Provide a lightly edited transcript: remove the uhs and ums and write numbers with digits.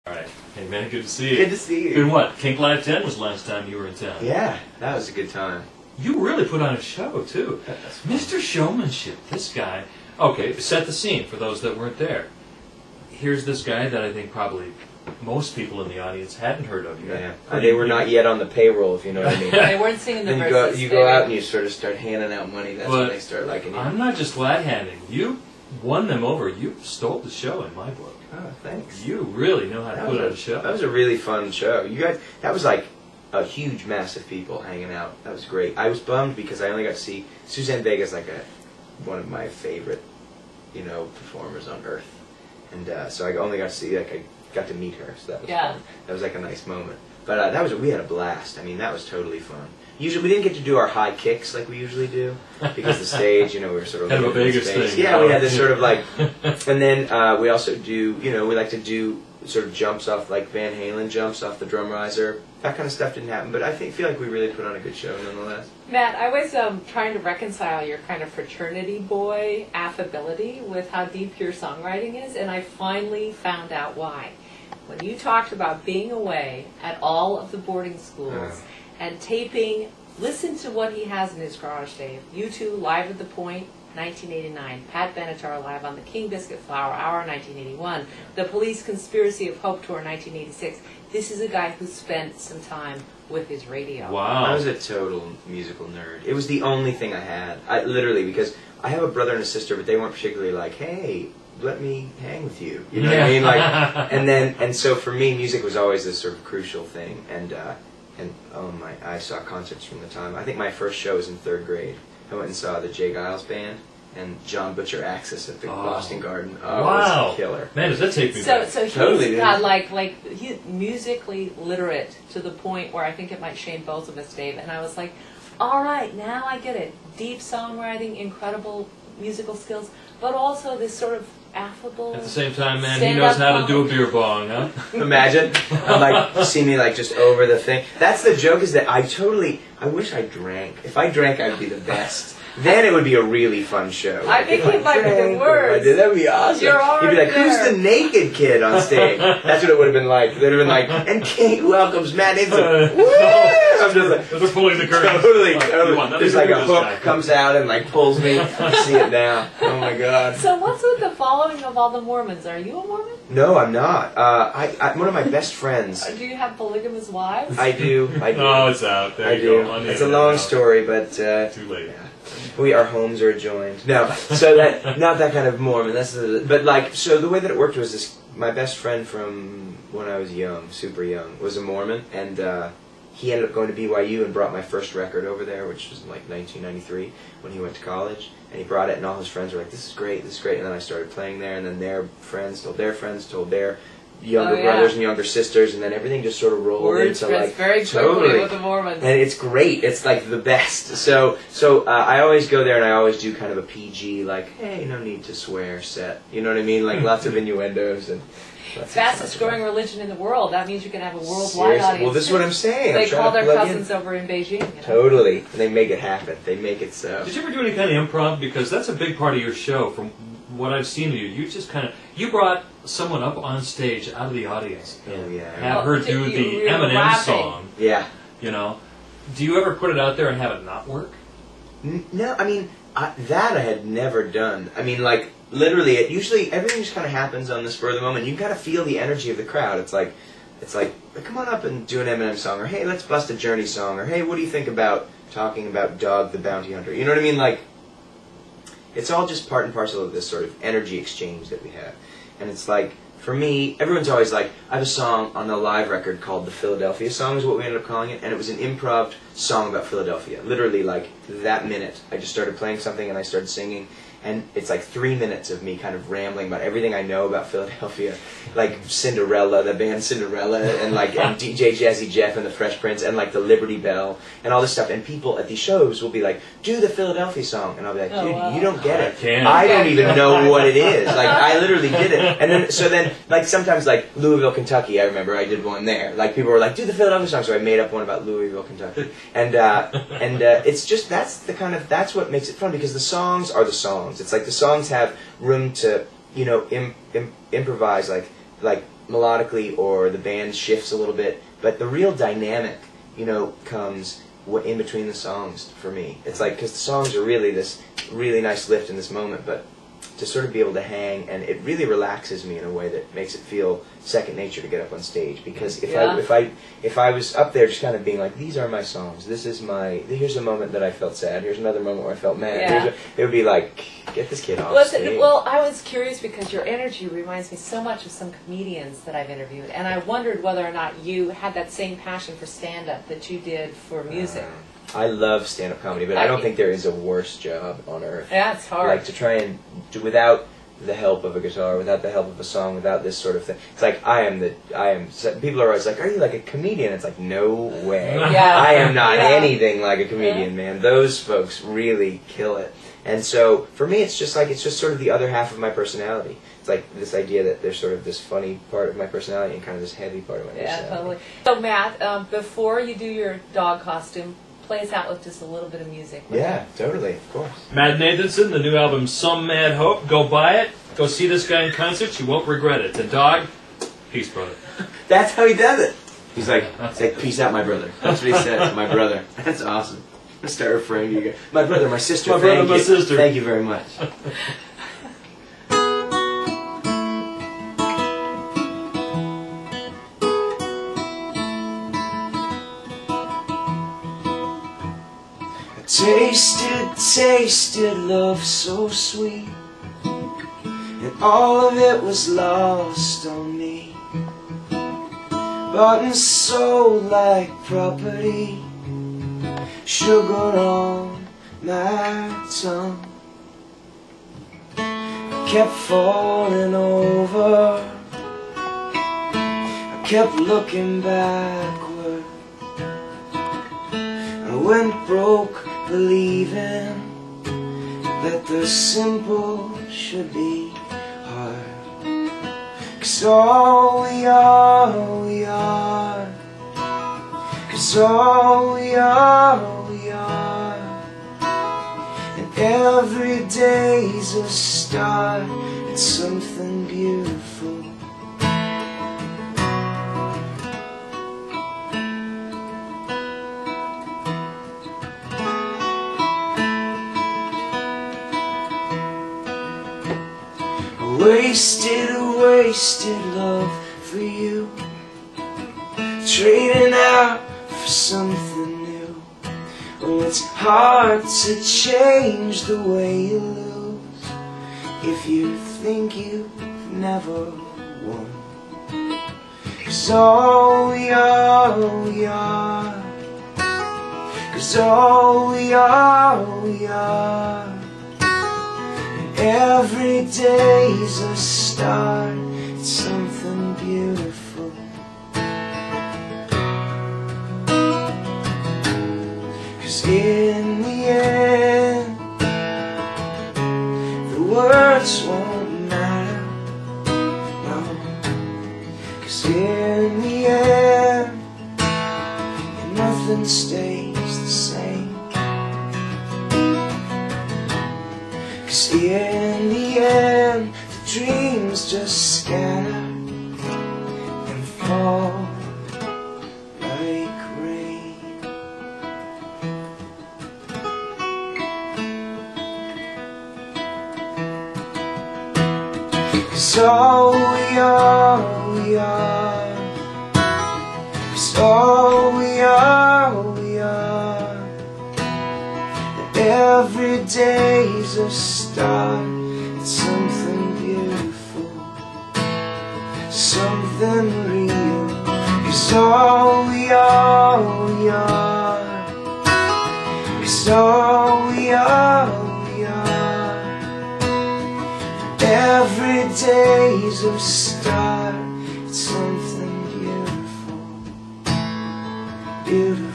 All right. Hey, man, good to see you. Good to see you. Been what? KINK.FM was the last time you were in town. Yeah, that was a good time. You really put on a show, too. Mr. Showmanship, this guy. Okay, set the scene for those that weren't there. Here's this guy that I think probably most people in the audience hadn't heard of yet. Yeah, they were not yet on the payroll, if you know what I mean. They weren't singing the Then verses. you go out and you sort of start handing out money. That's when they start liking you. I'm not just glad-handing. You won them over. You stole the show in my book. Oh, thanks. You really know how to put on a show. That was a really fun show. You guys, that was like a huge mass of people hanging out. That was great. I was bummed because I only got to see Suzanne Vega's like one of my favorite, performers on earth, and so I only got to see I got to meet her. So that was fun. That was like a nice moment. But we had a blast. I mean, that was totally fun. Usually, we didn't get to do our high kicks like we usually do because the stage, we were sort of kind of a Vegas thing. Yeah, we had this sort of like, and then we also do, we like to do sort of jumps off, like Van Halen jumps off the drum riser. That kind of stuff didn't happen, but I feel like we really put on a good show nonetheless. Matt, I was trying to reconcile your kind of fraternity boy affability with how deep your songwriting is, and I finally found out why. When you talked about being away at all of the boarding schools and taping, listen to what he has in his garage, Dave. U2 Live at the Point, 1989. Pat Benatar live on the King Biscuit Flower Hour, 1981. The Police Conspiracy of Hope Tour, 1986. This is a guy who spent some time with his radio. Wow. I was a total musical nerd. It was the only thing I had. Literally, because I have a brother and a sister, but they weren't particularly like, hey, let me hang with you. You know what I mean? And so for me, music was always this sort of crucial thing. And I saw concerts from the time. I think my first show was in 3rd grade. I went and saw the Jay Giles Band and John Butcher Axis at the Boston Garden. Oh, wow. It was a killer. Man, does that take me back? So he's got he's musically literate to the point where I think it might shame both of us, Dave. And I was like, all right, now I get it. Deep songwriting, incredible musical skills, but also this sort of affable. At the same time, man, he knows how to do a beer bong, huh? Imagine, see me just over the thing. That's the joke, is that I wish I drank. If I drank, I'd be the best. Then it would be a really fun show. I think it might be the worst. That would be awesome. You'd be like, who's the naked kid on stage? That's what it would have been like. They'd have been like, and Kink welcomes Matt Nathanson. Woo! I'm just like, they're pulling the curtain. Totally. There's like a hook comes out and pulls me. I see it now. Oh my God. So what's with the following of all the Mormons? Are you a Mormon? No, I'm not. One of my best friends. Do you have polygamous wives? I do. Oh, it's out. There you go. It's a long story, but too late. Our homes are adjoined. No, so that not that kind of Mormon. So the way that it worked was this: my best friend from when I was young, super young, was a Mormon, and he ended up going to BYU and brought my first record over there, which was in 1993 when he went to college. And he brought it, and all his friends were like, "This is great, this is great." And then I started playing there, and then their friends told their younger brothers and younger sisters, and then everything just sort of rolled into very quickly with the Mormons. And it's great. It's like the best. So I always go there, and I always do kind of a PG, hey, no need to swear set. You know what I mean? Lots of innuendos and. Fastest growing religion in the world. That means you can have a worldwide audience. Well, this is what I'm saying. They call their cousins over in Beijing. Totally. And they make it happen. They make it so. Did you ever do any kind of improv? Because that's a big part of your show. From what I've seen of you, you just you brought someone up on stage out of the audience. Have her do the Eminem song. Yeah. Do you ever put it out there and have it not work? No, I mean, that I had never done. I mean, literally, everything just kind of happens on the spur of the moment. You can kind of feel the energy of the crowd. It's like, come on up and do an Eminem song, or hey, let's bust a Journey song, or hey, what do you think about talking about Dog the Bounty Hunter? You know what I mean? It's all just part and parcel of this sort of energy exchange that we have. And it's for me, everyone's always I have a song on the live record called the Philadelphia Song, is what we ended up calling it, and it was an improv song about Philadelphia. Literally, that minute, I just started playing something and I started singing, and it's 3 minutes of me kind of rambling about everything I know about Philadelphia, Cinderella, the band Cinderella, and and DJ Jazzy Jeff and the Fresh Prince, and the Liberty Bell, and all this stuff. And people at these shows will be like, do the Philadelphia song, and I'll be like, dude, you don't get it. I don't even know what it is. I literally did it. And then, sometimes Louisville, Kentucky, I remember I did one there. People were like, do the Philadelphia song, so I made up one about Louisville, Kentucky. And it's just, that's what makes it fun, because the songs are the songs. It's the songs have room to, improvise, like melodically, or the band shifts a little bit, but the real dynamic, you know, comes in between the songs for me. It's like, because the songs are really this really nice lift in this moment, but to sort of be able to hang, and it really relaxes me in a way that makes it feel second nature to get up on stage. Because if I was up there just kind of being like, these are my songs, this is my, here's a moment that I felt sad, here's another moment where I felt mad, it would be like, get this kid off stage. Well, I was curious because your energy reminds me so much of some comedians that I've interviewed, and I wondered whether or not you had that same passion for stand-up that you did for music. I love stand-up comedy, but I don't think there is a worse job on earth. Yeah, it's hard. Like, to try and do without the help of a guitar, without the help of a song, without this sort of thing. It's like, people are always like, are you like a comedian? It's like, no way. Yeah. I am not anything like a comedian, man. Those folks really kill it. And so, for me, it's just sort of the other half of my personality. It's like this idea that there's sort of this funny part of my personality and kind of this heavy part of my personality. Yeah, totally. So, Matt, before you do your dog costume, play us out with just a little bit of music. Yeah, totally, of course. Matt Nathanson, the new album Some Mad Hope. Go buy it. Go see this guy in concert. You won't regret it. And dog, peace, brother. That's how he does it. He's like, peace out, my brother. That's what he said to my brother. That's awesome. Let's start referring to you guys. My brother, my sister. My brother, my sister. Thank you very much. Tasted love so sweet, and all of it was lost on me. Bought and sold like property, sugar on my tongue. I kept falling over, I kept looking backward. I went broke believing that the simple should be hard. 'Cause all we are, 'cause all we are, and every day's a start, it's something beautiful. Wasted love for you, trading out for something new. Oh, it's hard to change the way you lose if you think you've never won. 'Cause all we are, 'cause all we are, every day's a start, it's something beautiful. 'Cause in the end, the words won't matter, no. 'Cause in the end, nothing stays the same. 'Cause in the end, the dreams just scatter and fall like rain. 'Cause all we are, 'cause all we are, and every day's a start, it's something beautiful, something real. 'Cause all we are, 'cause all we are, every day's a start, it's something beautiful, beautiful.